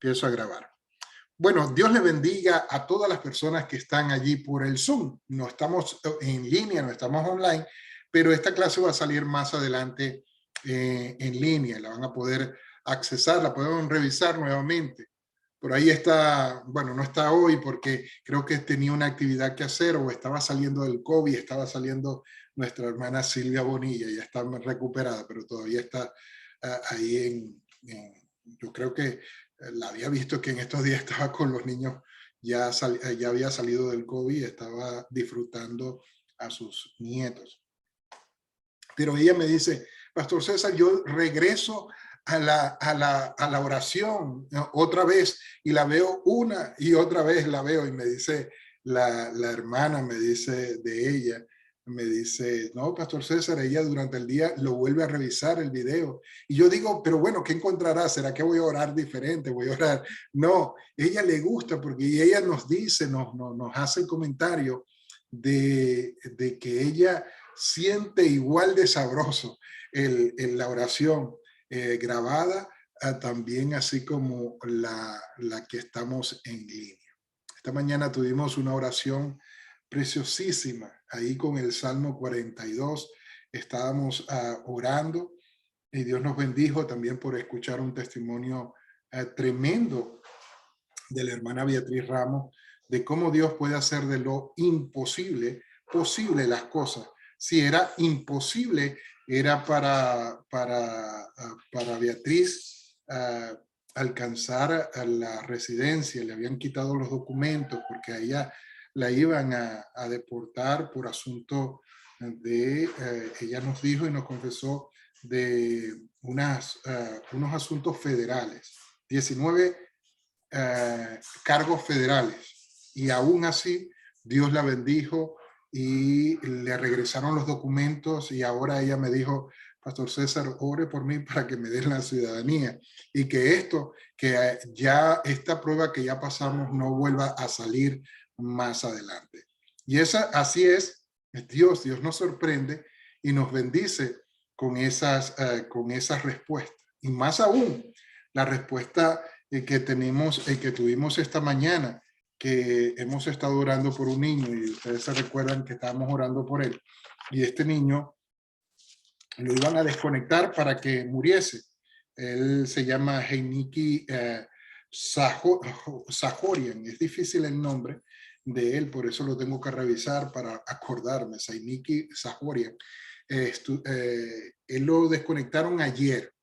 Empiezo a grabar. Bueno, Dios le bendiga a todas las personas que están allí por el Zoom. No estamos en línea, no estamos online, pero esta clase va a salir más adelante en línea. La van a poder accesar, la podemos revisar nuevamente. Por ahí está, bueno, no está hoy porque creo que tenía una actividad que hacer o estaba saliendo del COVID, estaba saliendo nuestra hermana Silvia Bonilla, ya está recuperada, pero todavía está ahí yo creo que la había visto que en estos días estaba con los niños, ya había salido del COVID y estaba disfrutando a sus nietos. Pero ella me dice, Pastor César, yo regreso a la oración, ¿no?, otra vez, y la veo una y otra vez la veo, y me dice la hermana, me dice de ella, me dice, no, Pastor César, ella durante el día lo vuelve a revisar el video. Y yo digo, pero bueno, ¿qué encontrará? ¿Será que voy a orar diferente? Voy a orar. No, ella le gusta porque ella nos dice, nos hace el comentario de que ella siente igual de sabroso la oración grabada, también así como la que estamos en línea. Esta mañana tuvimos una oración preciosísima ahí con el Salmo 42. Estábamos orando y Dios nos bendijo también por escuchar un testimonio tremendo de la hermana Beatriz Ramos, de cómo Dios puede hacer de lo imposible posible las cosas. Si era imposible, era para Beatriz alcanzar a la residencia. Le habían quitado los documentos porque a ella la iban a deportar por asunto de, ella nos dijo y nos confesó, de unos asuntos federales. 19 cargos federales, y aún así Dios la bendijo y le regresaron los documentos, y ahora ella me dijo, Pastor César, ore por mí para que me den la ciudadanía y que ya esta prueba que ya pasamos no vuelva a salir más adelante. Y así es Dios. Dios nos sorprende y nos bendice con esas respuestas, y más aún la respuesta que tuvimos esta mañana, que hemos estado orando por un niño, y ustedes se recuerdan que estábamos orando por él, y este niño lo iban a desconectar para que muriese. Él se llama Heiniki Sahorian, es difícil el nombre de él, por eso lo tengo que revisar para acordarme. Heiniki Sahorian. Él lo desconectaron ayer.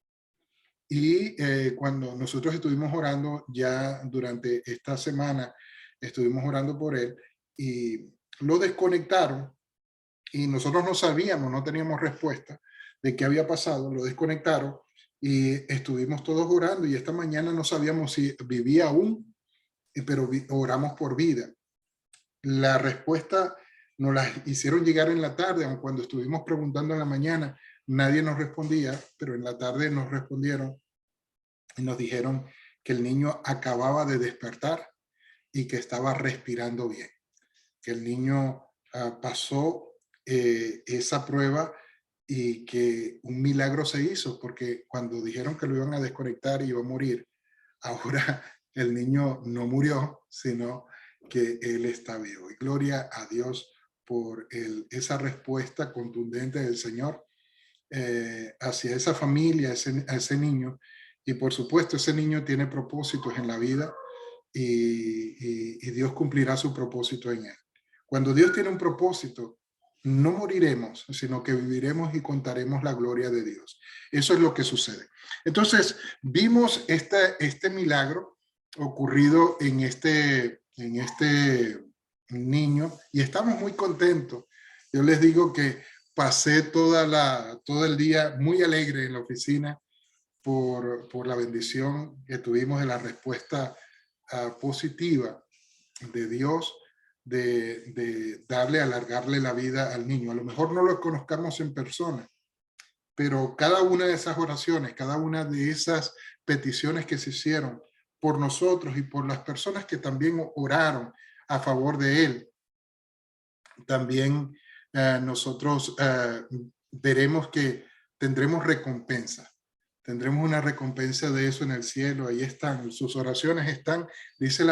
Y cuando nosotros estuvimos orando ya durante esta semana, estuvimos orando por él y lo desconectaron, y nosotros no sabíamos, no teníamos respuesta de qué había pasado. Lo desconectaron y estuvimos todos orando, y esta mañana no sabíamos si vivía aún, pero oramos por vida. La respuesta nos la hicieron llegar en la tarde, aun cuando estuvimos preguntando en la mañana, nadie nos respondía, pero en la tarde nos respondieron y nos dijeron que el niño acababa de despertar y que estaba respirando bien, que el niño pasó esa prueba y que un milagro se hizo, porque cuando dijeron que lo iban a desconectar y iba a morir, ahora el niño no murió, sino que él está vivo. Y gloria a Dios por esa respuesta contundente del Señor hacia esa familia, a ese niño. Y por supuesto, ese niño tiene propósitos en la vida, y Dios cumplirá su propósito en él. Cuando Dios tiene un propósito, no moriremos, sino que viviremos y contaremos la gloria de Dios. Eso es lo que sucede. Entonces, vimos este milagro ocurrido en este niño, y estamos muy contentos. Yo les digo que pasé todo el día muy alegre en la oficina por la bendición que tuvimos de la respuesta positiva de Dios, de alargarle la vida al niño. A lo mejor no lo conozcamos en persona, pero cada una de esas oraciones, cada una de esas peticiones que se hicieron por nosotros y por las personas que también oraron a favor de él, también nosotros veremos que tendremos recompensa. Tendremos una recompensa de eso en el cielo. Ahí están, sus oraciones están, dice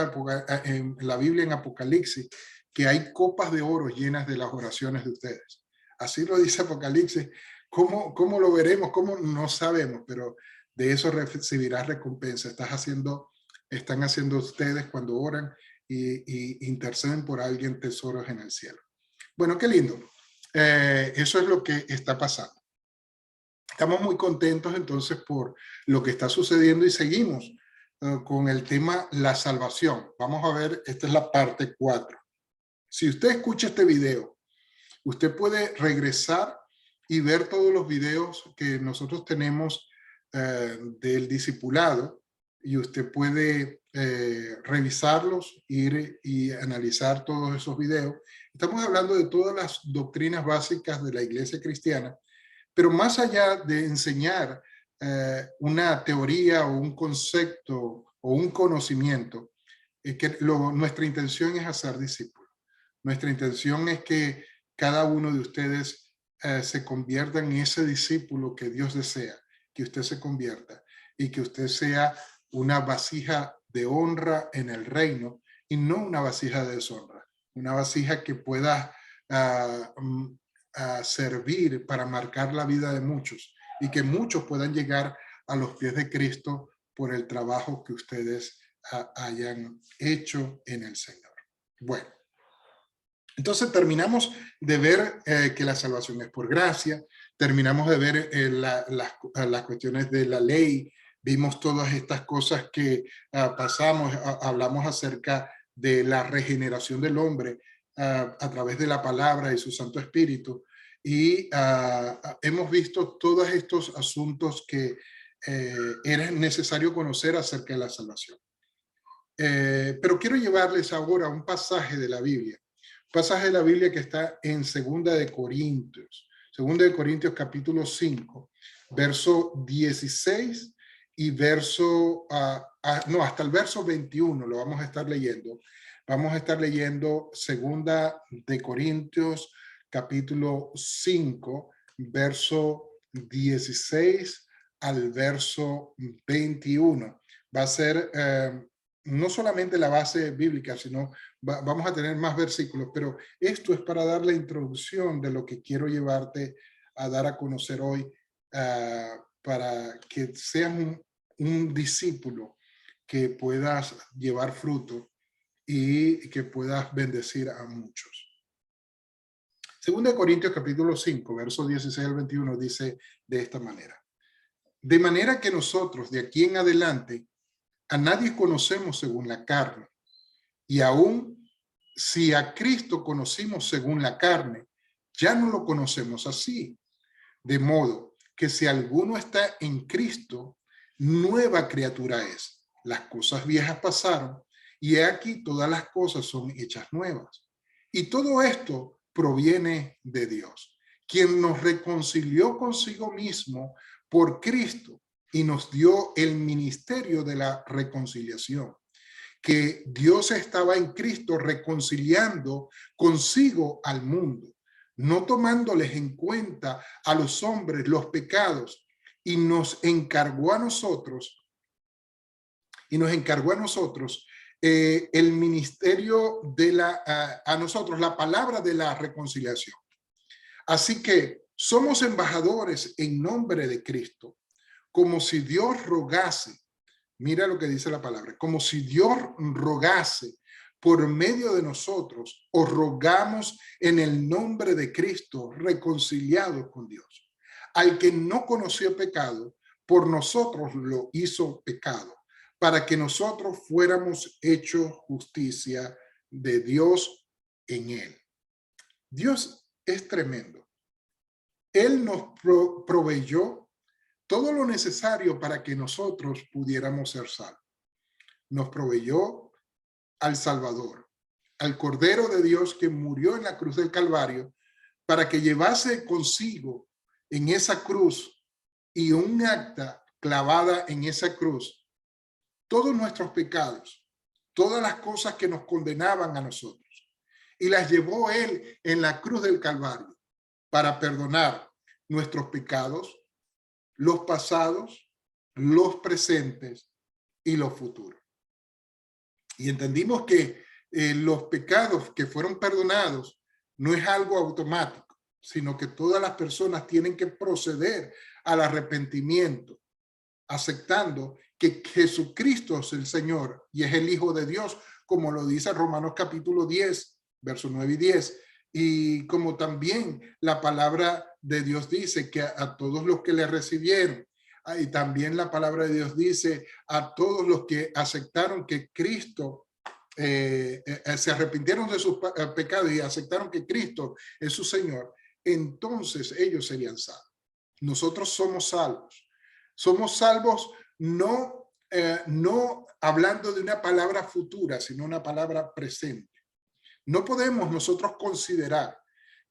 en la Biblia en Apocalipsis, que hay copas de oro llenas de las oraciones de ustedes. Así lo dice Apocalipsis. ¿Cómo lo veremos? ¿Cómo? No sabemos, pero de eso recibirás recompensa. Están haciendo ustedes cuando oran y interceden por alguien tesoros en el cielo. Bueno, qué lindo. Eso es lo que está pasando. Estamos muy contentos entonces por lo que está sucediendo y seguimos con el tema la salvación. Vamos a ver, esta es la parte 4. Si usted escucha este video, usted puede regresar y ver todos los videos que nosotros tenemos del discipulado y usted puede revisarlos, ir y analizar todos esos videos. Estamos hablando de todas las doctrinas básicas de la iglesia cristiana, pero más allá de enseñar una teoría o un concepto o un conocimiento, nuestra intención es hacer discípulos. Nuestra intención es que cada uno de ustedes se convierta en ese discípulo que Dios desea, que usted se convierta y que usted sea una vasija de honra en el reino y no una vasija de deshonra, una vasija que pueda a servir para marcar la vida de muchos y que muchos puedan llegar a los pies de Cristo por el trabajo que ustedes hayan hecho en el Señor. Bueno, entonces terminamos de ver que la salvación es por gracia, terminamos de ver las cuestiones de la ley, vimos todas estas cosas que pasamos, hablamos acerca de la regeneración del hombre, a través de la palabra y su Santo Espíritu. Y hemos visto todos estos asuntos que era necesario conocer acerca de la salvación. Pero quiero llevarles ahora a un pasaje de la Biblia. Pasaje de la Biblia que está en 2 Corintios. 2 Corintios capítulo 5, verso 16 y hasta el verso 21 lo vamos a estar leyendo. Vamos a estar leyendo 2 Corintios capítulo 5, verso 16 al verso 21. Va a ser no solamente la base bíblica, sino vamos a tener más versículos, pero esto es para dar la introducción de lo que quiero llevarte a dar a conocer hoy, para que seas un discípulo que puedas llevar fruto y que puedas bendecir a muchos. 2 Corintios capítulo 5, versos 16 al 21 dice de esta manera: de manera que nosotros de aquí en adelante a nadie conocemos según la carne, y aún si a Cristo conocimos según la carne, ya no lo conocemos así. De modo que si alguno está en Cristo, nueva criatura es. Las cosas viejas pasaron y he aquí todas las cosas son hechas nuevas. Y todo esto proviene de Dios, quien nos reconcilió consigo mismo por Cristo y nos dio el ministerio de la reconciliación, que Dios estaba en Cristo reconciliando consigo al mundo, no tomándoles en cuenta a los hombres los pecados, y nos encargó a nosotros el ministerio de a nosotros la palabra de la reconciliación. Así que somos embajadores en nombre de Cristo, como si Dios rogase. Mira lo que dice la palabra: como si Dios rogase por medio de nosotros, os rogamos en el nombre de Cristo, reconciliados con Dios. Al que no conoció pecado, por nosotros lo hizo pecado, para que nosotros fuéramos hechos justicia de Dios en él. Dios es tremendo. Él nos proveyó todo lo necesario para que nosotros pudiéramos ser salvos. Nos proveyó al Salvador, al Cordero de Dios que murió en la cruz del Calvario, para que llevase consigo en esa cruz y un acta clavada en esa cruz todos nuestros pecados, todas las cosas que nos condenaban a nosotros, y las llevó él en la cruz del Calvario para perdonar nuestros pecados, los pasados, los presentes y los futuros. Y entendimos que los pecados que fueron perdonados no es algo automático, sino que todas las personas tienen que proceder al arrepentimiento, aceptando que Jesucristo es el Señor y es el Hijo de Dios, como lo dice Romanos capítulo 10, versos 9 y 10. Y como también la palabra de Dios dice que a todos los que le recibieron, y también la palabra de Dios dice a todos los que aceptaron que Cristo, se arrepintieron de sus pecados y aceptaron que Cristo es su Señor, entonces ellos serían salvos. Nosotros somos salvos. Somos salvos no hablando de una palabra futura, sino una palabra presente. No podemos nosotros considerar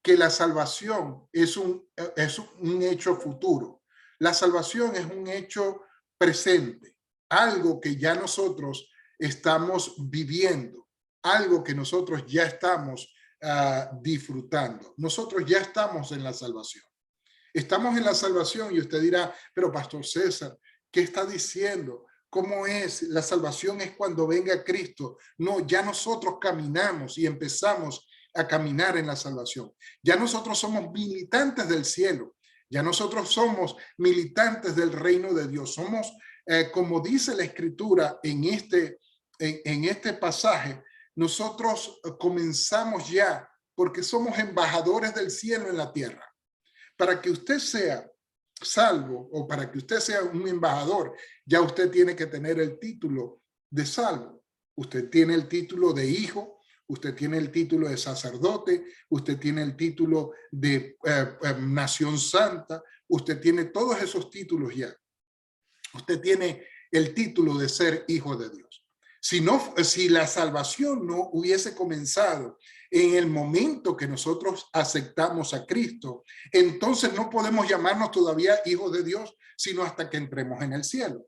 que la salvación es un hecho futuro. La salvación es un hecho presente, algo que ya nosotros estamos viviendo, algo que nosotros ya estamos disfrutando. Nosotros ya estamos en la salvación. Estamos en la salvación y usted dirá, pero Pastor César, ¿qué está diciendo? ¿Cómo es? La salvación es cuando venga Cristo. No, ya nosotros caminamos y empezamos a caminar en la salvación. Ya nosotros somos militantes del cielo. Ya nosotros somos militantes del reino de Dios. Somos, como dice la Escritura en este pasaje, nosotros comenzamos ya porque somos embajadores del cielo en la tierra. Para que usted sea salvo o para que usted sea un embajador, ya usted tiene que tener el título de salvo. Usted tiene el título de hijo, usted tiene el título de sacerdote, usted tiene el título de nación santa, usted tiene todos esos títulos ya. Usted tiene el título de ser hijo de Dios. Si la salvación no hubiese comenzado en el momento que nosotros aceptamos a Cristo, entonces no podemos llamarnos todavía hijos de Dios, sino hasta que entremos en el cielo.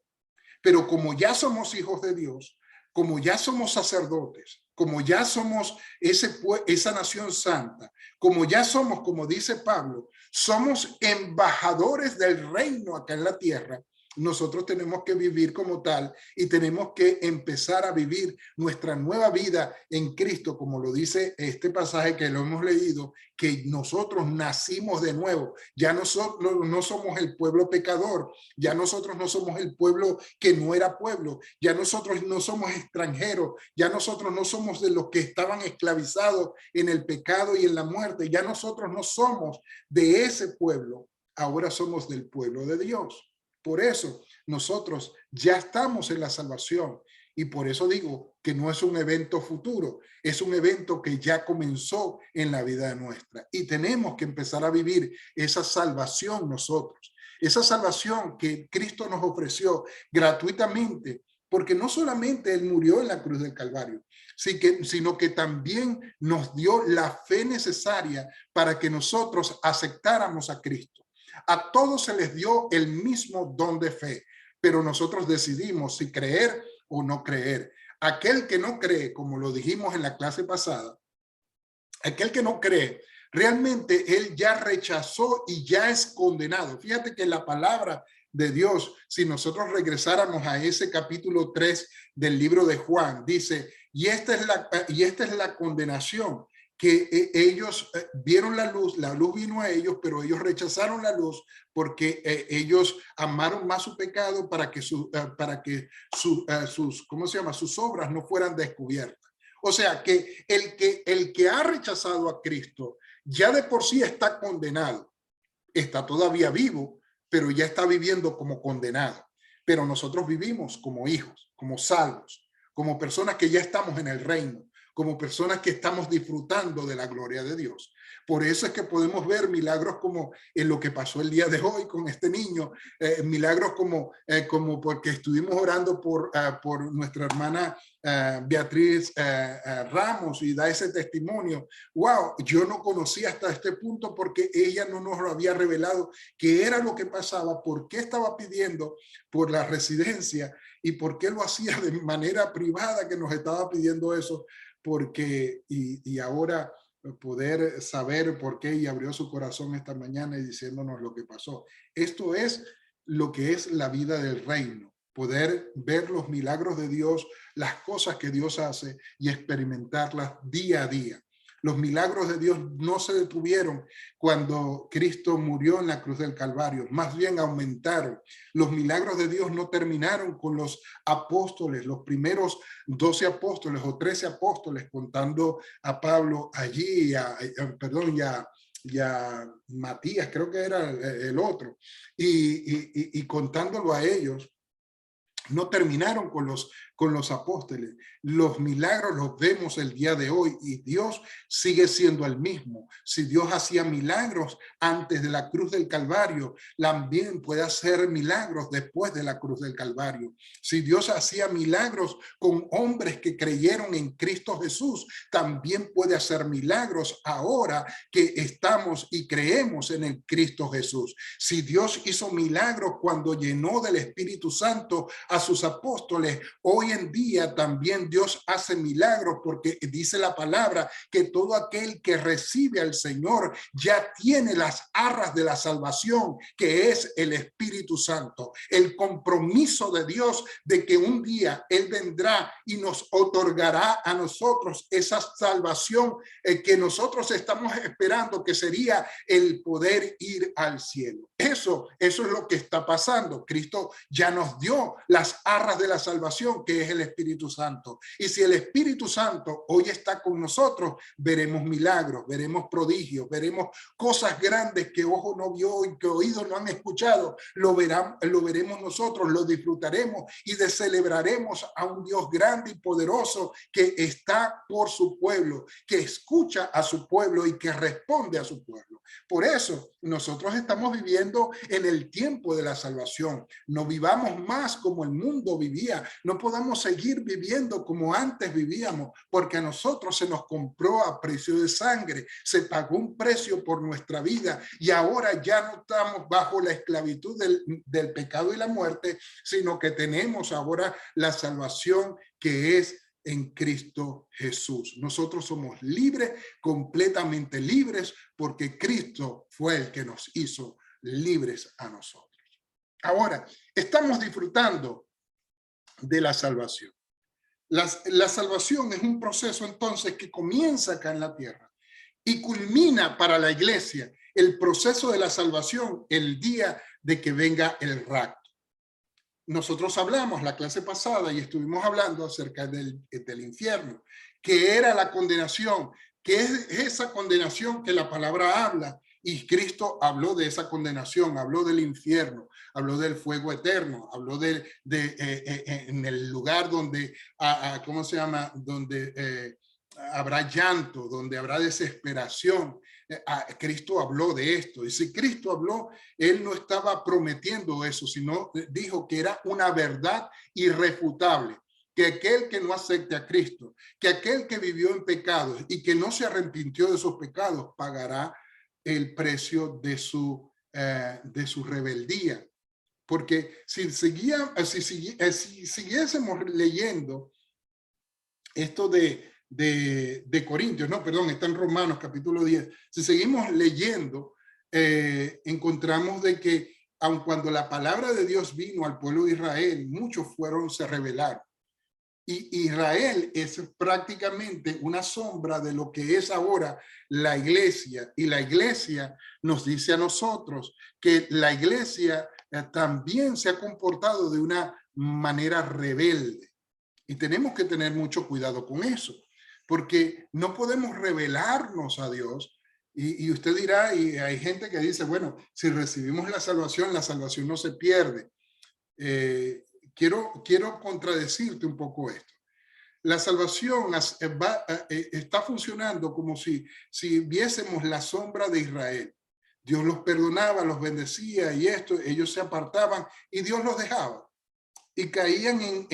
Pero como ya somos hijos de Dios, como ya somos sacerdotes, como ya somos esa nación santa, como ya somos, como dice Pablo, somos embajadores del reino acá en la tierra, nosotros tenemos que vivir como tal y tenemos que empezar a vivir nuestra nueva vida en Cristo, como lo dice este pasaje que lo hemos leído, que nosotros nacimos de nuevo. Ya nosotros no somos el pueblo pecador, ya nosotros no somos el pueblo que no era pueblo, ya nosotros no somos extranjeros, ya nosotros no somos de los que estaban esclavizados en el pecado y en la muerte, ya nosotros no somos de ese pueblo, ahora somos del pueblo de Dios. Por eso nosotros ya estamos en la salvación y por eso digo que no es un evento futuro, es un evento que ya comenzó en la vida nuestra y tenemos que empezar a vivir esa salvación nosotros, esa salvación que Cristo nos ofreció gratuitamente, porque no solamente Él murió en la cruz del Calvario, sino que también nos dio la fe necesaria para que nosotros aceptáramos a Cristo. A todos se les dio el mismo don de fe, pero nosotros decidimos si creer o no creer. Aquel que no cree, como lo dijimos en la clase pasada, aquel que no cree, realmente él ya rechazó y ya es condenado. Fíjate que la palabra de Dios, si nosotros regresáramos a ese capítulo 3 del libro de Juan, dice, y esta es la condenación, que ellos vieron la luz vino a ellos, pero ellos rechazaron la luz porque ellos amaron más su pecado para que ¿cómo se llama? Sus obras no fueran descubiertas. O sea que el que ha rechazado a Cristo ya de por sí está condenado, está todavía vivo, pero ya está viviendo como condenado. Pero nosotros vivimos como hijos, como salvos, como personas que ya estamos en el reino, como personas que estamos disfrutando de la gloria de Dios. Por eso es que podemos ver milagros como en lo que pasó el día de hoy con este niño, milagros como porque estuvimos orando por nuestra hermana Beatriz Ramos y da ese testimonio. Wow, yo no conocía hasta este punto porque ella no nos lo había revelado qué era lo que pasaba, por qué estaba pidiendo por la residencia y por qué lo hacía de manera privada que nos estaba pidiendo eso, porque y ahora poder saber por qué y abrió su corazón esta mañana y diciéndonos lo que pasó. Esto es lo que es la vida del reino, poder ver los milagros de Dios, las cosas que Dios hace y experimentarlas día a día. Los milagros de Dios no se detuvieron cuando Cristo murió en la cruz del Calvario, más bien aumentaron. Los milagros de Dios no terminaron con los apóstoles, los primeros 12 apóstoles o 13 apóstoles, contando a Pablo allí, y a Matías, creo que era el otro, y contándolo a ellos. No terminaron con los apóstoles. Los milagros los vemos el día de hoy y Dios sigue siendo el mismo. Si Dios hacía milagros antes de la cruz del Calvario, también puede hacer milagros después de la cruz del Calvario. Si Dios hacía milagros con hombres que creyeron en Cristo Jesús, también puede hacer milagros ahora que estamos y creemos en el Cristo Jesús. Si Dios hizo milagros cuando llenó del Espíritu Santo a sus apóstoles, hoy en día también Dios hace milagros, porque dice la palabra que todo aquel que recibe al Señor ya tiene las arras de la salvación, que es el Espíritu Santo. El compromiso de Dios de que un día Él vendrá y nos otorgará a nosotros esa salvación que nosotros estamos esperando, que sería el poder ir al cielo. Eso es lo que está pasando. Cristo ya nos dio las arras de la salvación, que es el Espíritu Santo. Y si el Espíritu Santo hoy está con nosotros, veremos milagros, veremos prodigios, veremos cosas grandes que ojo no vio y que oído no han escuchado. Lo veremos nosotros, lo disfrutaremos y celebraremos a un Dios grande y poderoso que está por su pueblo, que escucha a su pueblo y que responde a su pueblo. Por eso nosotros estamos viviendo en el tiempo de la salvación. No vivamos más como el mundo vivía. No podamos seguir viviendo como antes vivíamos, porque a nosotros se nos compró a precio de sangre. Se pagó un precio por nuestra vida y ahora ya no estamos bajo la esclavitud del pecado y la muerte, sino que tenemos ahora la salvación que es en Cristo Jesús. Nosotros somos libres, completamente libres, porque Cristo fue el que nos hizo libres a nosotros. Ahora, estamos disfrutando de la salvación. La salvación es un proceso entonces que comienza acá en la tierra y culmina para la iglesia el proceso de la salvación el día de que venga el rapto. Nosotros hablamos la clase pasada y estuvimos hablando acerca del infierno, que era la condenación, que es esa condenación que la palabra habla, y Cristo habló de esa condenación, habló del infierno, habló del fuego eterno, habló en el lugar donde, ¿cómo se llama? Donde habrá llanto, donde habrá desesperación. Cristo habló de esto, y si Cristo habló, Él no estaba prometiendo eso, sino dijo que era una verdad irrefutable, que aquel que no acepte a Cristo, que aquel que vivió en pecados y que no se arrepintió de sus pecados, pagará el precio de su rebeldía. Porque si siguiésemos leyendo esto de Corintios, no, perdón, está en Romanos capítulo 10. Si seguimos leyendo, encontramos de que aun cuando la palabra de Dios vino al pueblo de Israel, muchos se rebelaron. Y Israel es prácticamente una sombra de lo que es ahora la iglesia. Y la iglesia nos dice a nosotros que la iglesia también se ha comportado de una manera rebelde. Y tenemos que tener mucho cuidado con eso, porque no podemos rebelarnos a Dios. Y usted dirá, y hay gente que dice, bueno, si recibimos la salvación no se pierde. Quiero contradecirte un poco esto. La salvación está funcionando como si viésemos la sombra de Israel. Dios los perdonaba, los bendecía y ellos se apartaban y Dios los dejaba. Y caían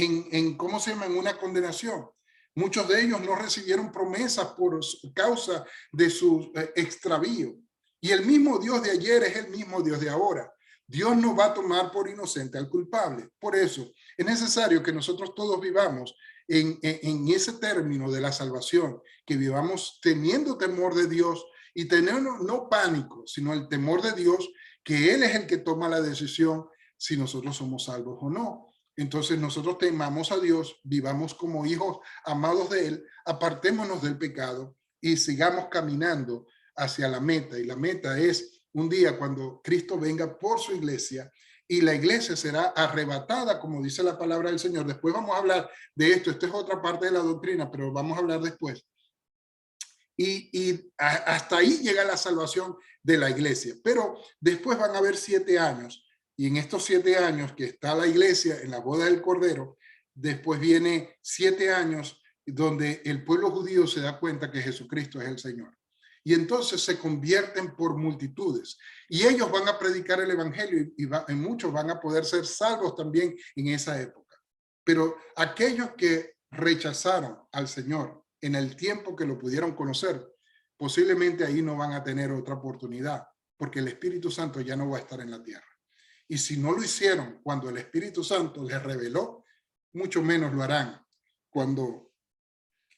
¿cómo se llama? En una condenación. Muchos de ellos no recibieron promesas por causa de su extravío. Y el mismo Dios de ayer es el mismo Dios de ahora. Dios no va a tomar por inocente al culpable. Por eso es necesario que nosotros todos vivamos en ese término de la salvación, que vivamos teniendo temor de Dios y tener no pánico, sino el temor de Dios, que Él es el que toma la decisión si nosotros somos salvos o no. Entonces nosotros temamos a Dios, vivamos como hijos amados de Él, apartémonos del pecado y sigamos caminando hacia la meta. Y la meta es un día cuando Cristo venga por su iglesia y la iglesia será arrebatada, como dice la palabra del Señor. Después vamos a hablar de esto. Esto es otra parte de la doctrina, pero vamos a hablar después. Y hasta ahí llega la salvación de la iglesia. Pero después van a haber 7 años. Y en estos 7 años que está la iglesia en la boda del Cordero, después viene 7 años donde el pueblo judío se da cuenta que Jesucristo es el Señor. Y entonces se convierten por multitudes. Y ellos van a predicar el evangelio y muchos van a poder ser salvos también en esa época. Pero aquellos que rechazaron al Señor en el tiempo que lo pudieron conocer, posiblemente ahí no van a tener otra oportunidad, porque el Espíritu Santo ya no va a estar en la tierra. Y si no lo hicieron cuando el Espíritu Santo les reveló, mucho menos lo harán cuando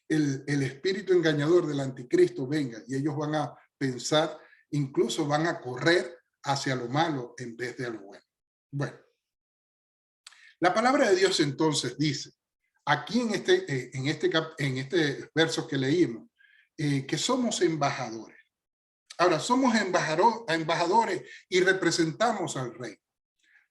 el espíritu engañador del anticristo venga, y ellos van a pensar, incluso van a correr hacia lo malo en vez de a lo bueno. Bueno, la palabra de Dios entonces dice, aquí en este verso que leímos, que somos embajadores. Ahora, somos embajadores y representamos al rey.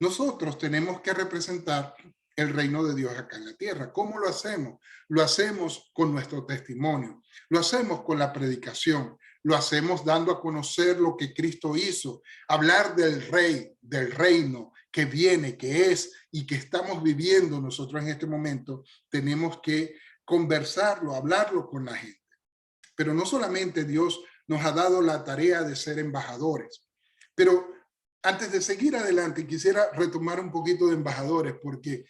Nosotros tenemos que representar el reino de Dios acá en la tierra. ¿Cómo lo hacemos? Lo hacemos con nuestro testimonio, lo hacemos con la predicación, lo hacemos dando a conocer lo que Cristo hizo, hablar del rey, del reino que viene, que es y que estamos viviendo nosotros en este momento. Tenemos que conversarlo, hablarlo con la gente. Pero no solamente Dios nos ha dado la tarea de ser embajadores, pero antes de seguir adelante, quisiera retomar un poquito de embajadores, porque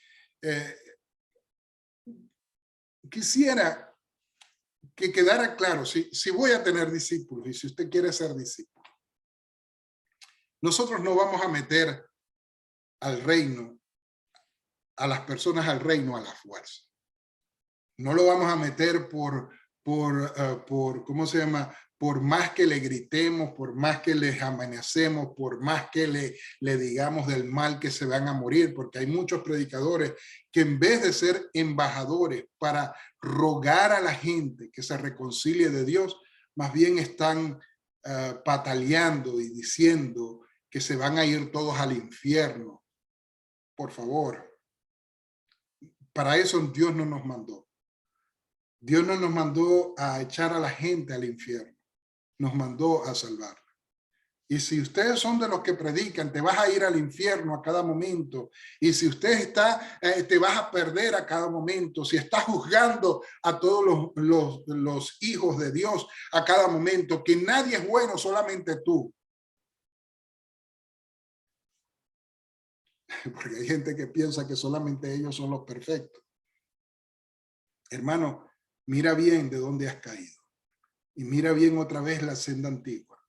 quisiera que quedara claro, si voy a tener discípulos y si usted quiere ser discípulo, nosotros no vamos a meter al reino, a las personas al reino a la fuerza. No lo vamos a meter por ¿cómo se llama? Por más que le gritemos, por más que les amenacemos, por más que le digamos del mal que se van a morir, porque hay muchos predicadores que en vez de ser embajadores para rogar a la gente que se reconcilie de Dios, más bien están pataleando y diciendo que se van a ir todos al infierno. Por favor, para eso Dios no nos mandó. Dios no nos mandó a echar a la gente al infierno, nos mandó a salvarla. Y si ustedes son de los que predican, te vas a ir al infierno a cada momento. Y si usted te vas a perder a cada momento. Si estás juzgando a todos los hijos de Dios a cada momento, que nadie es bueno, solamente tú. Porque hay gente que piensa que solamente ellos son los perfectos. Hermano, mira bien de dónde has caído y mira bien otra vez la senda antigua,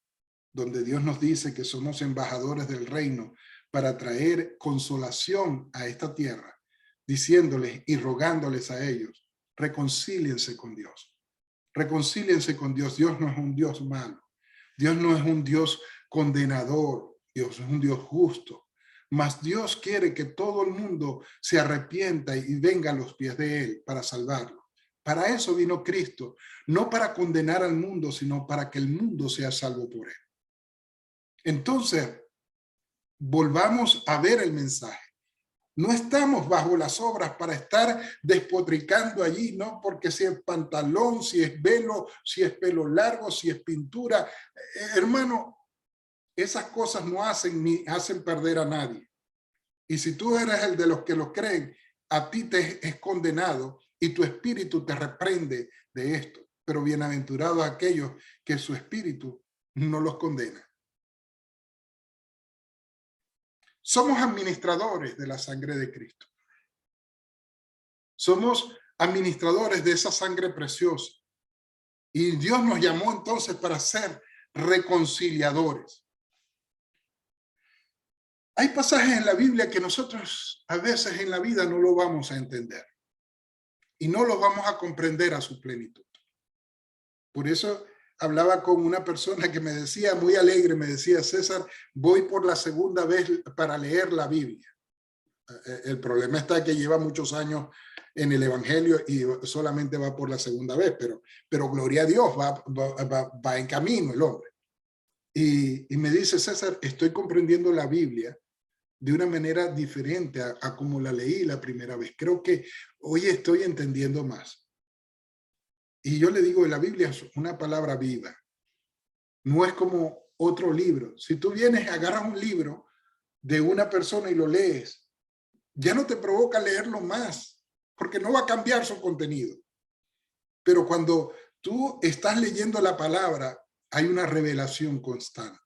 donde Dios nos dice que somos embajadores del reino para traer consolación a esta tierra, diciéndoles y rogándoles a ellos, reconcíliense con Dios. Reconcíliense con Dios. Dios no es un Dios malo. Dios no es un Dios condenador. Dios es un Dios justo. Mas Dios quiere que todo el mundo se arrepienta y venga a los pies de Él para salvarlo. Para eso vino Cristo, no para condenar al mundo, sino para que el mundo sea salvo por Él. Entonces, volvamos a ver el mensaje. No estamos bajo las obras para estar despotricando allí, ¿no? Porque si es pantalón, si es velo, si es pelo largo, si es pintura. Hermano, esas cosas no hacen ni hacen perder a nadie. Y si tú eres el de los que lo creen, a ti te es condenado y tu espíritu te reprende de esto. Pero bienaventurados aquellos que su espíritu no los condena. Somos administradores de la sangre de Cristo. Somos administradores de esa sangre preciosa. Y Dios nos llamó entonces para ser reconciliadores. Hay pasajes en la Biblia que nosotros a veces en la vida no lo vamos a entender. Y no los vamos a comprender a su plenitud. Por eso hablaba con una persona que me decía, muy alegre, me decía, César, voy por la segunda vez para leer la Biblia. El problema está que lleva muchos años en el evangelio y solamente va por la segunda vez, pero gloria a Dios, va en camino el hombre. Y me dice, César, estoy comprendiendo la Biblia de una manera diferente a como la leí la primera vez. Creo que hoy estoy entendiendo más. Y yo le digo, la Biblia es una palabra viva. No es como otro libro. Si tú vienes, agarras un libro de una persona y lo lees, ya no te provoca leerlo más, porque no va a cambiar su contenido. Pero cuando tú estás leyendo la palabra, hay una revelación constante.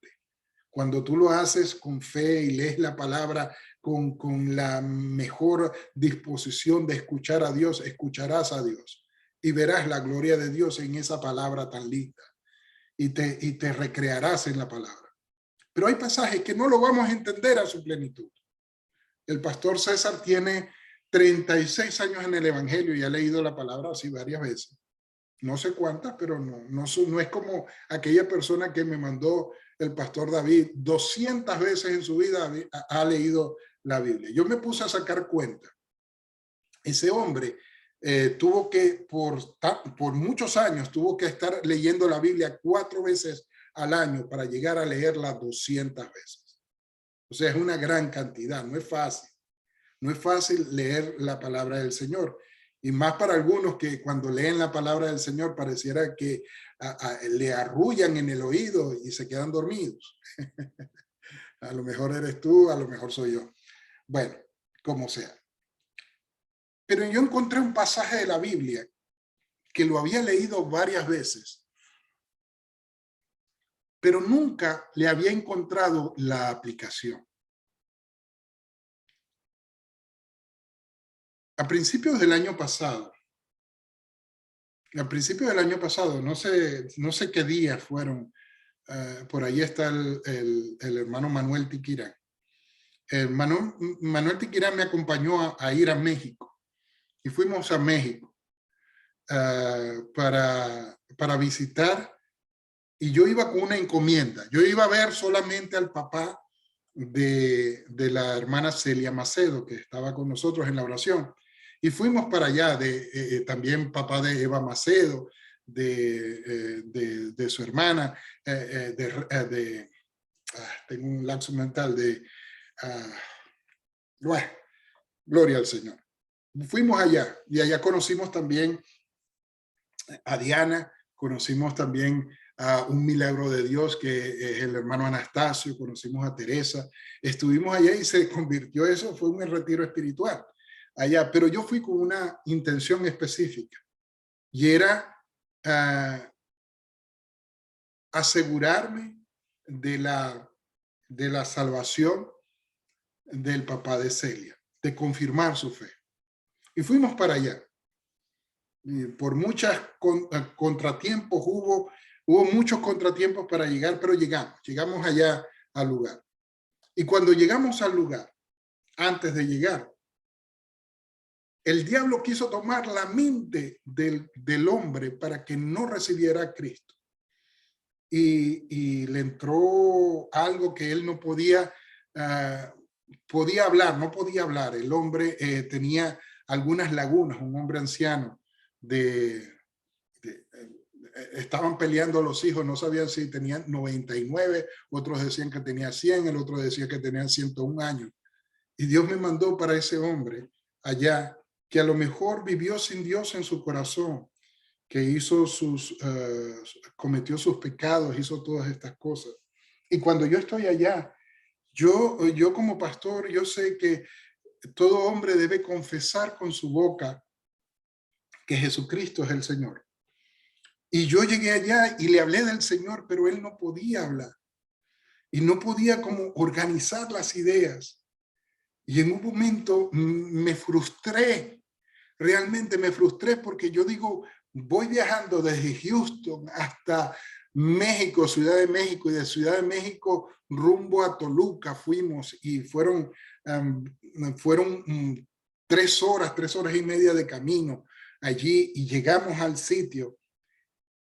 Cuando tú lo haces con fe y lees la palabra con la mejor disposición de escuchar a Dios, escucharás a Dios y verás la gloria de Dios en esa palabra tan linda y te recrearás en la palabra. Pero hay pasajes que no lo vamos a entender a su plenitud. El pastor César tiene 36 años en el evangelio y ha leído la palabra así varias veces. No sé cuántas, pero no es como aquella persona que me mandó el pastor David, 200 veces en su vida ha leído la Biblia. Yo me puse a sacar cuenta. Ese hombre tuvo que, por muchos años, tuvo que estar leyendo la Biblia 4 veces al año para llegar a leerla 200 veces. O sea, es una gran cantidad, no es fácil. No es fácil leer la palabra del Señor. Y más para algunos que cuando leen la palabra del Señor pareciera que le arrullan en el oído y se quedan dormidos. A lo mejor eres tú, a lo mejor soy yo. Bueno, como sea. Pero yo encontré un pasaje de la Biblia que lo había leído varias veces, pero nunca le había encontrado la aplicación. A principios del año pasado, no sé qué días fueron, por ahí está el hermano Manuel Tiquirán. Manuel Tiquirán me acompañó a ir a México y fuimos a México para visitar, y yo iba con una encomienda. Yo iba a ver solamente al papá de la hermana Celia Macedo, que estaba con nosotros en la oración. Y fuimos para allá, también papá de Eva Macedo, de su hermana, tengo un lapso mental bueno, gloria al Señor. Fuimos allá y allá conocimos también a Diana, conocimos también a un milagro de Dios que es el hermano Anastasio, conocimos a Teresa, estuvimos allá y se convirtió eso, fue un retiro espiritual allá, pero yo fui con una intención específica y era asegurarme de la salvación del papá de Celia, de confirmar su fe. Y fuimos para allá. Y por muchos contratiempos hubo muchos contratiempos para llegar, pero llegamos allá al lugar. Y cuando llegamos al lugar, antes de llegar, el diablo quiso tomar la mente del hombre para que no recibiera a Cristo. Y le entró algo que él no podía hablar. El hombre tenía algunas lagunas, un hombre anciano estaban peleando los hijos, no sabían si tenían 99, otros decían que tenía 100, el otro decía que tenía 101 años. Y Dios me mandó para ese hombre allá, que a lo mejor vivió sin Dios en su corazón, que cometió sus pecados, hizo todas estas cosas. Y cuando yo estoy allá, yo como pastor, yo sé que todo hombre debe confesar con su boca que Jesucristo es el Señor. Y yo llegué allá y le hablé del Señor, pero él no podía hablar. Y no podía como organizar las ideas. Y en un momento me frustré. Realmente me frustré porque yo digo, voy viajando desde Houston hasta México, Ciudad de México, y de Ciudad de México rumbo a Toluca fuimos, y fueron 3 horas y media de camino allí, y llegamos al sitio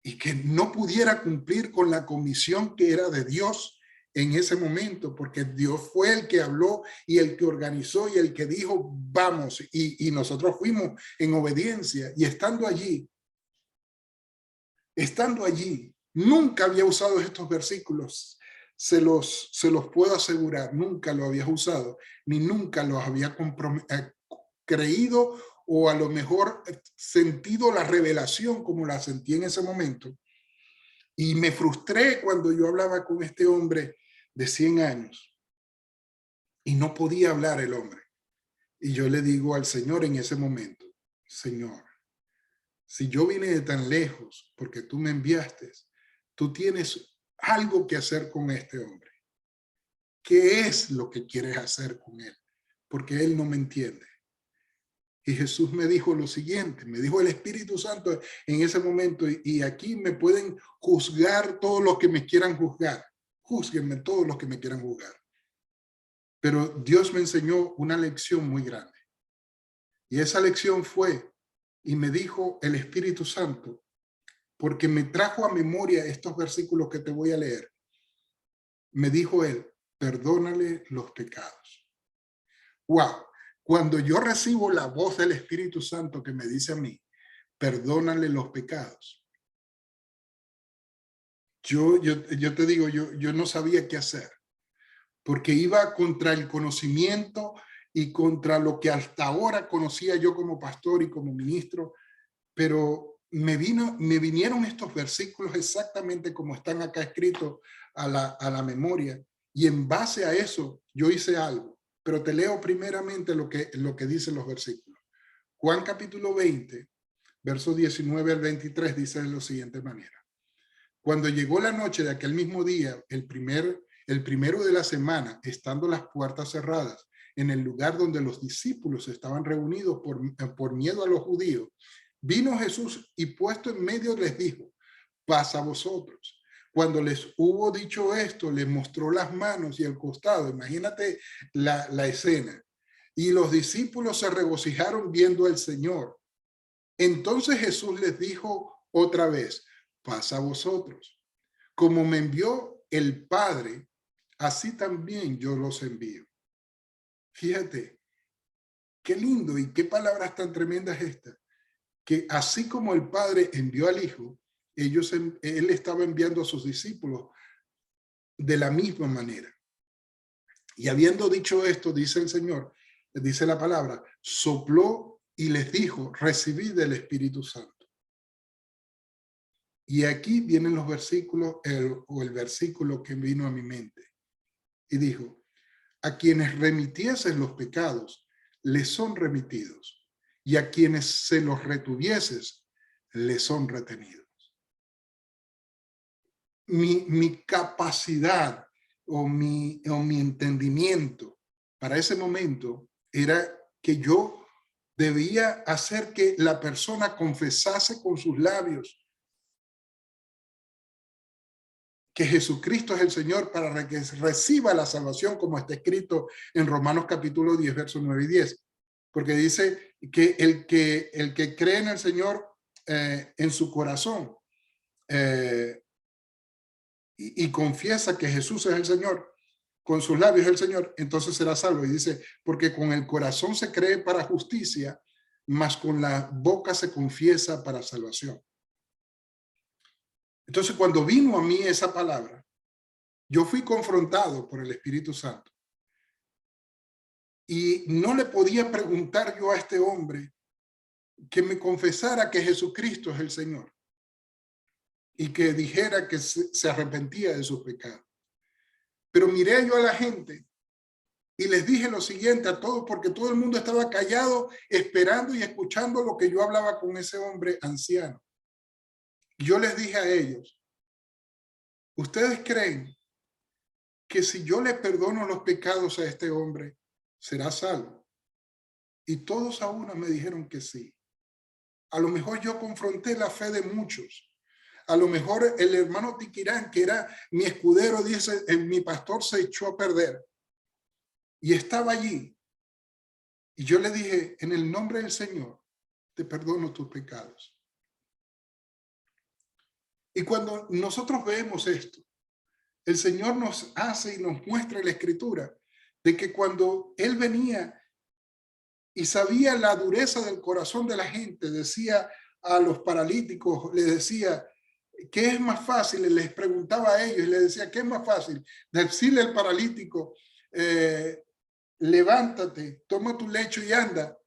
y que no pudiera cumplir con la comisión que era de Dios en ese momento, porque Dios fue el que habló y el que organizó y el que dijo, vamos, y nosotros fuimos en obediencia. Y estando allí, nunca había usado estos versículos. Se los puedo asegurar, nunca lo había usado, ni nunca los había creído, o a lo mejor sentido la revelación como la sentí en ese momento. Y me frustré cuando yo hablaba con este hombre de 100 años y no podía hablar el hombre. Y yo le digo al Señor en ese momento, Señor, si yo vine de tan lejos porque tú me enviaste, tú tienes algo que hacer con este hombre. ¿Qué es lo que quieres hacer con él? Porque él no me entiende. Y Jesús me dijo lo siguiente, me dijo el Espíritu Santo en ese momento, y aquí me pueden juzgar todos los que me quieran juzgar. Júzguenme todos los que me quieran juzgar. Pero Dios me enseñó una lección muy grande. Y esa lección fue, y me dijo el Espíritu Santo, porque me trajo a memoria estos versículos que te voy a leer. Me dijo él, perdónale los pecados. ¡Wow! Cuando yo recibo la voz del Espíritu Santo que me dice a mí, perdónale los pecados. Yo te digo, yo no sabía qué hacer, porque iba contra el conocimiento y contra lo que hasta ahora conocía yo como pastor y como ministro, pero me vinieron estos versículos exactamente como están acá escritos a la memoria, y en base a eso yo hice algo. Pero te leo primeramente lo que dicen los versículos. Juan capítulo 20, versos 19 al 23 dice de la siguiente manera. Cuando llegó la noche de aquel mismo día, el primero de la semana, estando las puertas cerradas, en el lugar donde los discípulos estaban reunidos por miedo a los judíos, vino Jesús y puesto en medio les dijo, paz a vosotros. Cuando les hubo dicho esto, les mostró las manos y el costado. Imagínate la escena. Y los discípulos se regocijaron viendo al Señor. Entonces Jesús les dijo otra vez, paz a vosotros. Como me envió el Padre, así también yo los envío. Fíjate, qué lindo y qué palabras tan tremendas estas. Que así como el Padre envió al Hijo, él estaba enviando a sus discípulos de la misma manera. Y habiendo dicho esto, dice el Señor, dice la palabra, sopló y les dijo, recibid del Espíritu Santo. Y aquí vienen los versículos, el versículo que vino a mi mente. Y dijo, a quienes remitiesen los pecados, les son remitidos. Y a quienes se los retuvieses, les son retenidos. Mi capacidad o mi entendimiento para ese momento era que yo debía hacer que la persona confesase con sus labios que Jesucristo es el Señor para que reciba la salvación, como está escrito en Romanos capítulo 10, versos 9 y 10. Porque dice que el que cree en el Señor en su corazón y confiesa que Jesús es el Señor, con sus labios es el Señor, entonces será salvo. Y dice, porque con el corazón se cree para justicia, mas con la boca se confiesa para salvación. Entonces, cuando vino a mí esa palabra, yo fui confrontado por el Espíritu Santo. Y no le podía preguntar yo a este hombre que me confesara que Jesucristo es el Señor y que dijera que se arrepentía de sus pecados. Pero miré yo a la gente y les dije lo siguiente a todos, porque todo el mundo estaba callado, esperando y escuchando lo que yo hablaba con ese hombre anciano. Yo les dije a ellos, ¿ustedes creen que si yo le perdono los pecados a este hombre, será salvo? Y todos a una me dijeron que sí. A lo mejor yo confronté la fe de muchos. A lo mejor el hermano Tiquirán, que era mi escudero, dice, mi pastor se echó a perder. Y estaba allí. Y yo le dije, en el nombre del Señor, te perdono tus pecados. Y cuando nosotros vemos esto, El Señor nos hace y nos muestra en la Escritura de que cuando Él venía y sabía la dureza del corazón de la gente, decía a los paralíticos, les decía, ¿qué es más fácil? Les preguntaba a ellos y les decía, ¿qué es más fácil? Decirle al paralítico, levántate, toma tu lecho y anda,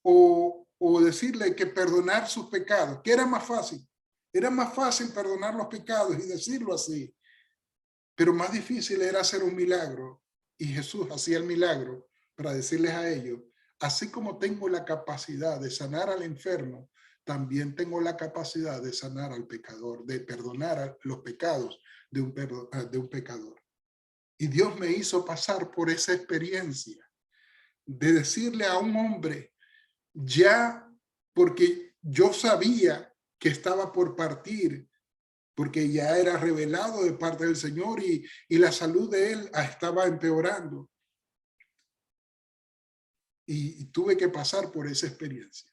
o decirle que perdonar sus pecados. ¿Qué era más fácil? Era más fácil perdonar los pecados y decirlo así, pero más difícil era hacer un milagro. Y Jesús hacía el milagro para decirles a ellos, así como tengo la capacidad de sanar al enfermo, también tengo la capacidad de sanar al pecador, de perdonar los pecados de un pecador. Y Dios me hizo pasar por esa experiencia de decirle a un hombre, ya, porque yo sabía que estaba por partir, porque ya era revelado de parte del Señor y la salud de él estaba empeorando. Y tuve que pasar por esa experiencia.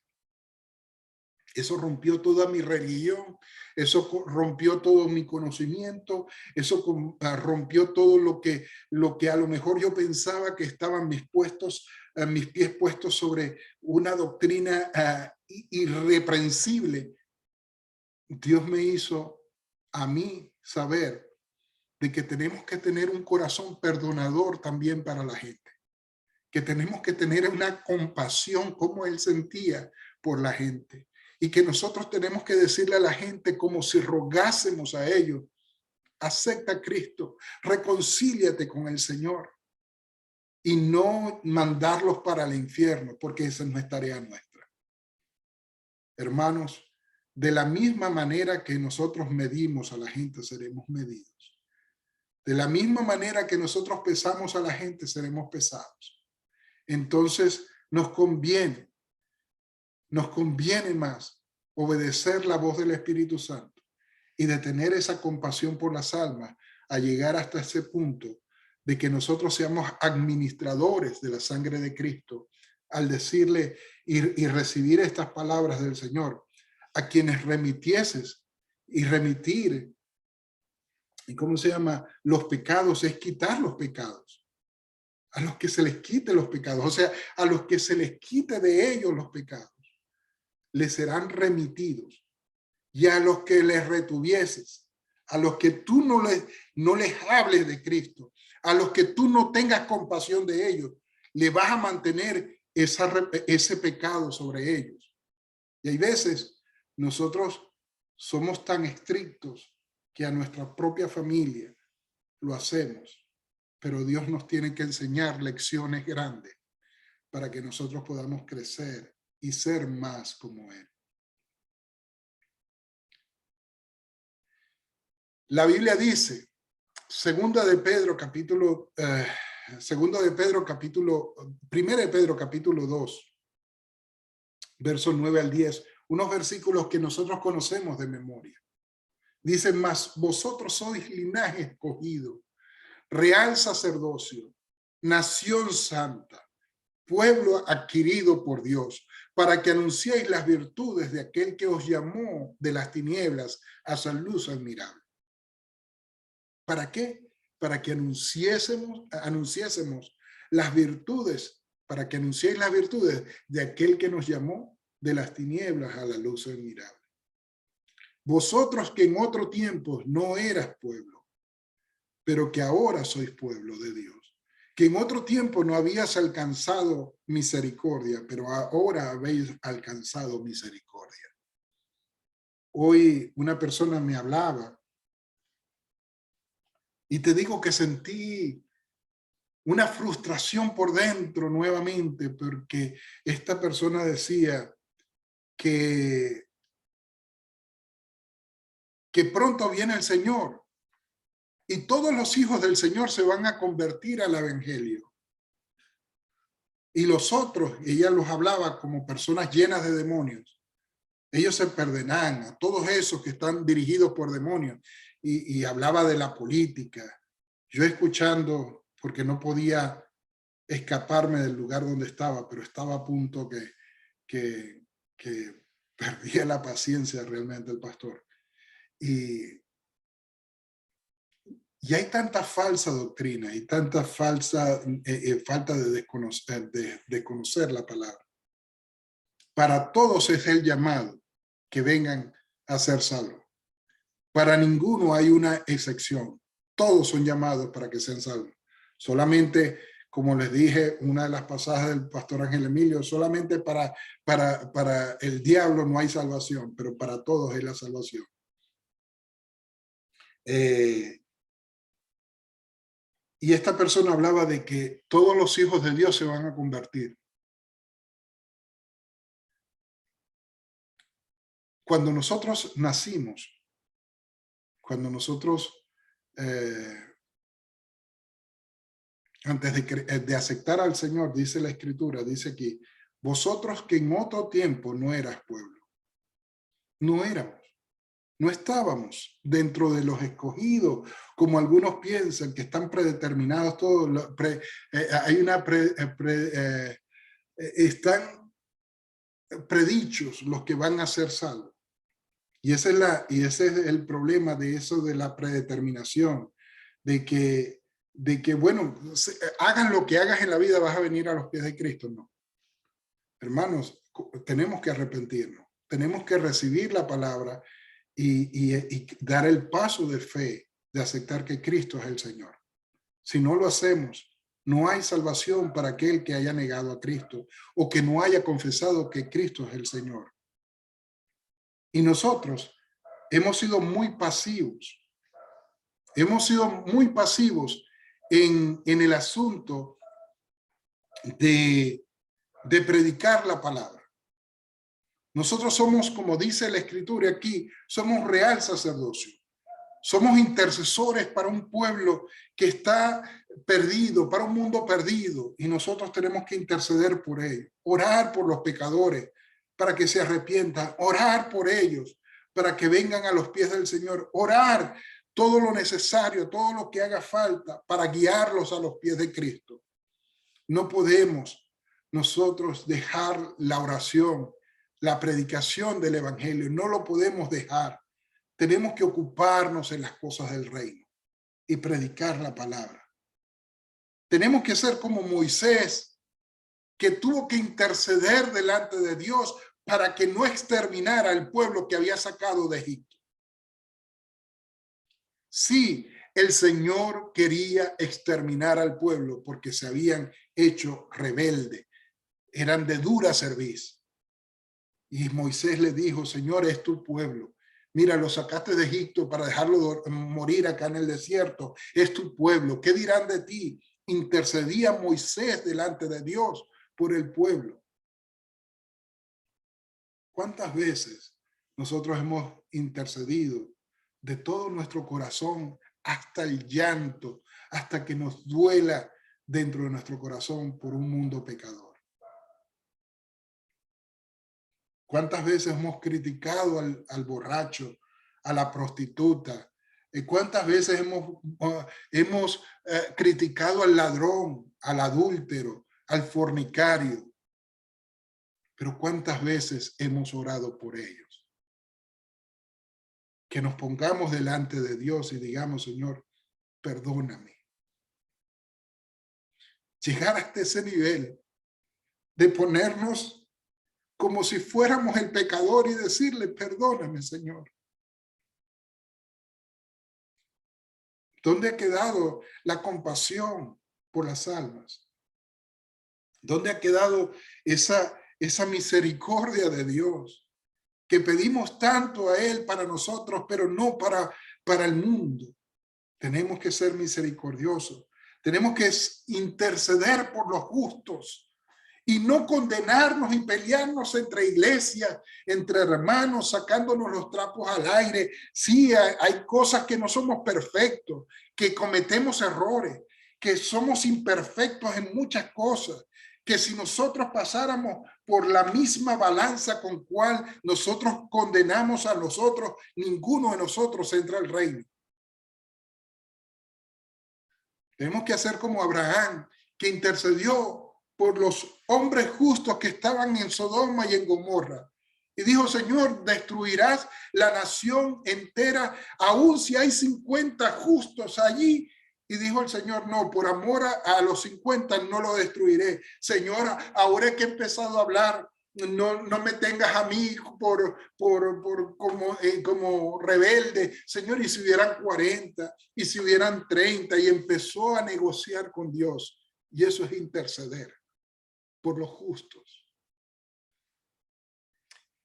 Eso rompió toda mi religión, eso rompió todo mi conocimiento, eso rompió todo lo que a lo mejor yo pensaba que estaban mis pies puestos sobre una doctrina irreprensible. Dios me hizo a mí saber de que tenemos que tener un corazón perdonador también para la gente, que tenemos que tener una compasión como él sentía por la gente y que nosotros tenemos que decirle a la gente como si rogásemos a ellos, acepta a Cristo, reconcíliate con el Señor y no mandarlos para el infierno, porque esa no es tarea nuestra. Hermanos, de la misma manera que nosotros medimos a la gente, seremos medidos. De la misma manera que nosotros pesamos a la gente, seremos pesados. Entonces, nos conviene más obedecer la voz del Espíritu Santo y de tener esa compasión por las almas a llegar hasta ese punto de que nosotros seamos administradores de la sangre de Cristo al decirle y recibir estas palabras del Señor a quienes remitieses y remitir. ¿Y cómo se llama? Los pecados es quitar los pecados. A los que se les quite los pecados, o sea, a los que se les quite de ellos los pecados, les serán remitidos. Y a los que les retuvieses, a los que tú no les hables de Cristo, a los que tú no tengas compasión de ellos, le vas a mantener ese pecado sobre ellos. Y hay veces nosotros somos tan estrictos que a nuestra propia familia lo hacemos, pero Dios nos tiene que enseñar lecciones grandes para que nosotros podamos crecer y ser más como Él. La Biblia dice, primera de Pedro capítulo 2, versos 9 al 10, unos versículos que nosotros conocemos de memoria. Dice, mas vosotros sois linaje escogido, real sacerdocio, nación santa, pueblo adquirido por Dios, para que anunciéis las virtudes de aquel que os llamó de las tinieblas a su luz admirable. ¿Para qué? Para que anunciésemos las virtudes, para que anunciéis las virtudes de aquel que nos llamó de las tinieblas a la luz admirable. Vosotros que en otro tiempo no eras pueblo, pero que ahora sois pueblo de Dios, que en otro tiempo no habías alcanzado misericordia, pero ahora habéis alcanzado misericordia. Hoy una persona me hablaba y te digo que sentí una frustración por dentro nuevamente, porque esta persona decía que pronto viene el Señor y todos los hijos del Señor se van a convertir al evangelio. Y los otros, ella los hablaba como personas llenas de demonios. Ellos se perderán, a todos esos que están dirigidos por demonios. Y hablaba de la política. Yo escuchando, porque no podía escaparme del lugar donde estaba, pero estaba a punto que perdía la paciencia realmente el pastor. Y Y hay tanta falsa doctrina y tanta falta de conocer la palabra. Para todos es el llamado que vengan a ser salvos. Para ninguno hay una excepción. Todos son llamados para que sean salvos. Solamente, como les dije, una de las pasajes del pastor Ángel Emilio, solamente para el diablo no hay salvación, pero para todos es la salvación. Y esta persona hablaba de que todos los hijos de Dios se van a convertir. Cuando nosotros nacimos, cuando nosotros, antes de aceptar al Señor, dice la Escritura, dice aquí, vosotros que en otro tiempo no eras pueblo, no éramos, no estábamos dentro de los escogidos, como algunos piensan que están predeterminados todos, están predichos los que van a ser salvos. Y ese es el problema de eso de la predeterminación, de que bueno, hagas lo que hagas en la vida, vas a venir a los pies de Cristo. No. Hermanos, tenemos que arrepentirnos, tenemos que recibir la palabra y dar el paso de fe, de aceptar que Cristo es el Señor. Si no lo hacemos, no hay salvación para aquel que haya negado a Cristo o que no haya confesado que Cristo es el Señor. Y nosotros hemos sido muy pasivos. Hemos sido muy pasivos en el asunto de predicar la palabra. Nosotros somos, como dice la Escritura aquí, somos real sacerdocio. Somos intercesores para un pueblo que está perdido, para un mundo perdido. Y nosotros tenemos que interceder por ellos, orar por los pecadores para que se arrepientan, orar por ellos para que vengan a los pies del Señor, orar todo lo necesario, todo lo que haga falta para guiarlos a los pies de Cristo. No podemos nosotros dejar la oración, la predicación del evangelio, no lo podemos dejar. Tenemos que ocuparnos en las cosas del reino y predicar la palabra. Tenemos que ser como Moisés, que tuvo que interceder delante de Dios para que no exterminara al pueblo que había sacado de Egipto. Sí, el Señor quería exterminar al pueblo porque se habían hecho rebelde, eran de dura cerviz. Y Moisés le dijo, Señor, es tu pueblo. Mira, lo sacaste de Egipto para dejarlo morir acá en el desierto. Es tu pueblo. ¿Qué dirán de ti? Intercedía Moisés delante de Dios por el pueblo. ¿Cuántas veces nosotros hemos intercedido de todo nuestro corazón hasta el llanto, hasta que nos duela dentro de nuestro corazón por un mundo pecador? ¿Cuántas veces hemos criticado al borracho, a la prostituta? ¿Cuántas veces hemos criticado al ladrón, al adúltero, al fornicario? Pero ¿cuántas veces hemos orado por ellos? Que nos pongamos delante de Dios y digamos, Señor, perdóname. Llegar hasta ese nivel de ponernos como si fuéramos el pecador y decirle, perdóname, Señor. ¿Dónde ha quedado la compasión por las almas? ¿Dónde ha quedado esa misericordia de Dios? Que pedimos tanto a Él para nosotros, pero no para el mundo. Tenemos que ser misericordiosos. Tenemos que interceder por los justos y no condenarnos y pelearnos entre iglesias, entre hermanos, sacándonos los trapos al aire. Sí, hay cosas que no somos perfectos, que cometemos errores, que somos imperfectos en muchas cosas, que si nosotros pasáramos por la misma balanza con cual nosotros condenamos a nosotros, ninguno de nosotros entra al reino. Tenemos que hacer como Abraham, que intercedió por los hombres justos que estaban en Sodoma y en Gomorra. Y dijo, Señor, ¿destruirás la nación entera, aun si hay 50 justos allí? Y dijo el Señor, no, por amor a los 50 no lo destruiré. Señora, ahora que he empezado a hablar, no me tengas a mí como rebelde. Señor, y si hubieran 40, y si hubieran 30, y empezó a negociar con Dios. Y eso es interceder por los justos.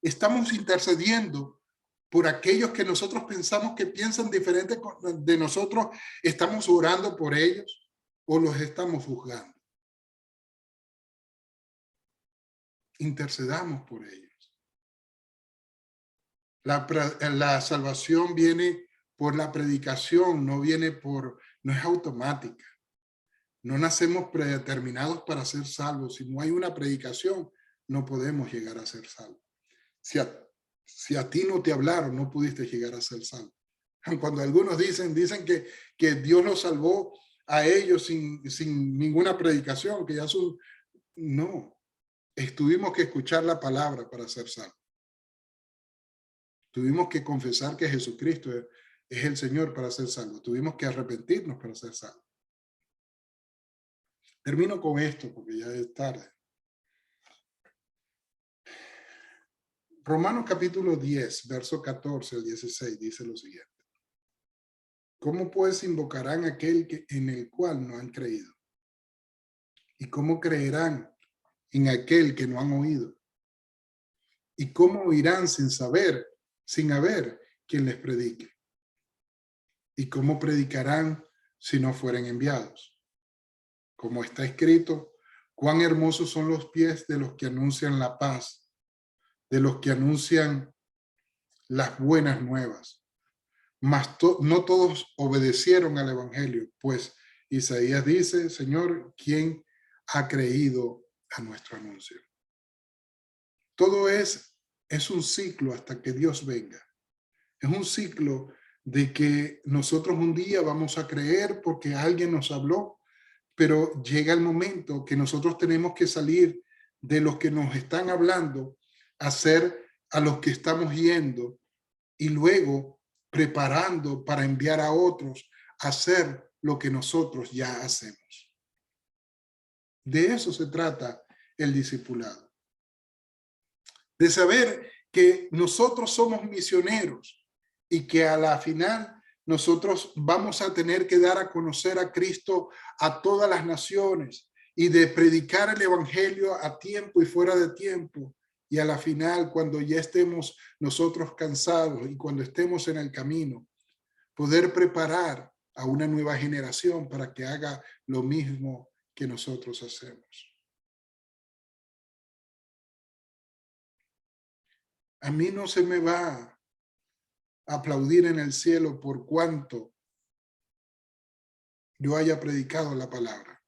Estamos intercediendo por aquellos que nosotros pensamos que piensan diferente de nosotros. ¿Estamos orando por ellos o los estamos juzgando? Intercedamos por ellos. La salvación viene por la predicación, no es automática. No nacemos predeterminados para ser salvos. Si no hay una predicación, no podemos llegar a ser salvos. Si a ti no te hablaron, no pudiste llegar a ser salvo. Cuando algunos dicen que Dios los salvó a ellos sin ninguna predicación, que ya son... No, tuvimos que escuchar la palabra para ser salvos. Tuvimos que confesar que Jesucristo es el Señor para ser salvos. Tuvimos que arrepentirnos para ser salvos. Termino con esto porque ya es tarde. Romanos capítulo 10, verso 14 al 16 dice lo siguiente. ¿Cómo pues invocarán aquel en el cual no han creído? ¿Y cómo creerán en aquel que no han oído? ¿Y cómo oirán sin haber quien les predique? ¿Y cómo predicarán si no fueren enviados? Como está escrito, cuán hermosos son los pies de los que anuncian la paz, de los que anuncian las buenas nuevas. Mas no todos obedecieron al evangelio, pues Isaías dice, Señor, ¿quién ha creído a nuestro anuncio? Todo es un ciclo hasta que Dios venga. Es un ciclo de que nosotros un día vamos a creer porque alguien nos habló, pero llega el momento que nosotros tenemos que salir de los que nos están hablando a ser a los que estamos yendo y luego preparando para enviar a otros a hacer lo que nosotros ya hacemos. De eso se trata el discipulado. De saber que nosotros somos misioneros y que a la final nosotros vamos a tener que dar a conocer a Cristo a todas las naciones y de predicar el evangelio a tiempo y fuera de tiempo. Y a la final, cuando ya estemos nosotros cansados y cuando estemos en el camino, poder preparar a una nueva generación para que haga lo mismo que nosotros hacemos. A mí no se me va a aplaudir en el cielo por cuanto yo haya predicado la palabra,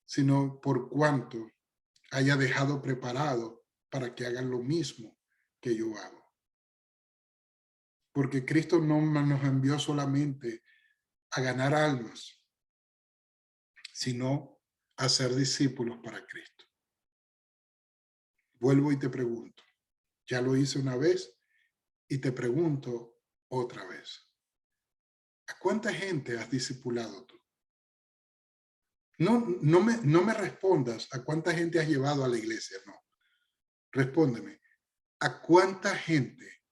sino por cuanto haya dejado preparado para que hagan lo mismo que yo hago. Porque Cristo no nos envió solamente a ganar almas, sino a ser discípulos para Cristo. Vuelvo y te pregunto, ya lo hice una vez y te pregunto otra vez. ¿A cuánta gente has discipulado tú? No me respondas a cuánta gente has llevado a la iglesia, no. Respóndeme, ¿a cuánta gente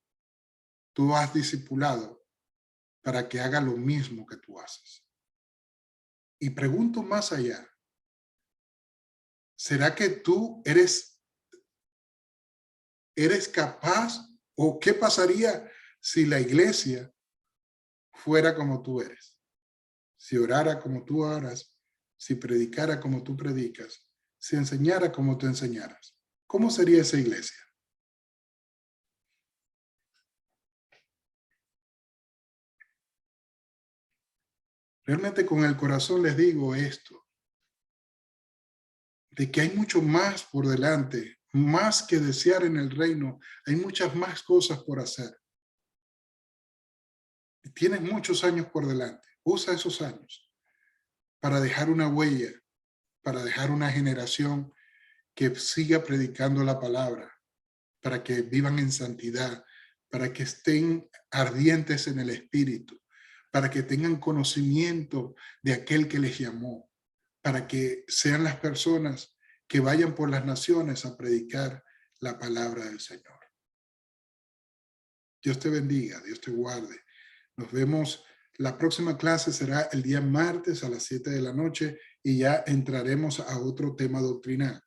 tú has discipulado para que haga lo mismo que tú haces? Y pregunto más allá, ¿será que tú eres capaz o qué pasaría si la iglesia fuera como tú eres? Si orara como tú oras, si predicara como tú predicas, si enseñara como tú enseñaras. ¿Cómo sería esa iglesia? Realmente con el corazón les digo esto, de que hay mucho más por delante, más que desear en el reino, hay muchas más cosas por hacer. Y tienes muchos años por delante, usa esos años para dejar una huella, para dejar una generación que siga predicando la palabra, para que vivan en santidad, para que estén ardientes en el Espíritu, para que tengan conocimiento de aquel que les llamó, para que sean las personas que vayan por las naciones a predicar la palabra del Señor. Dios te bendiga, Dios te guarde. Nos vemos. La próxima clase será el día martes a las 7 de la noche y ya entraremos a otro tema doctrinal.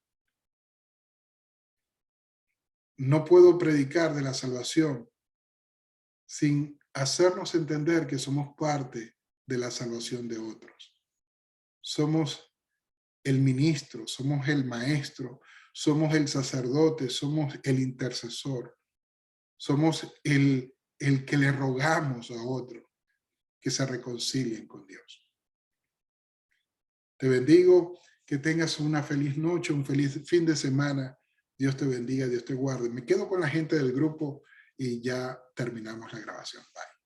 No puedo predicar de la salvación sin hacernos entender que somos parte de la salvación de otros. Somos el ministro, somos el maestro, somos el sacerdote, somos el intercesor, somos el que le rogamos a otro que se reconcilien con Dios. Te bendigo, que tengas una feliz noche, un feliz fin de semana. Dios te bendiga, Dios te guarde. Me quedo con la gente del grupo y ya terminamos la grabación. Bye.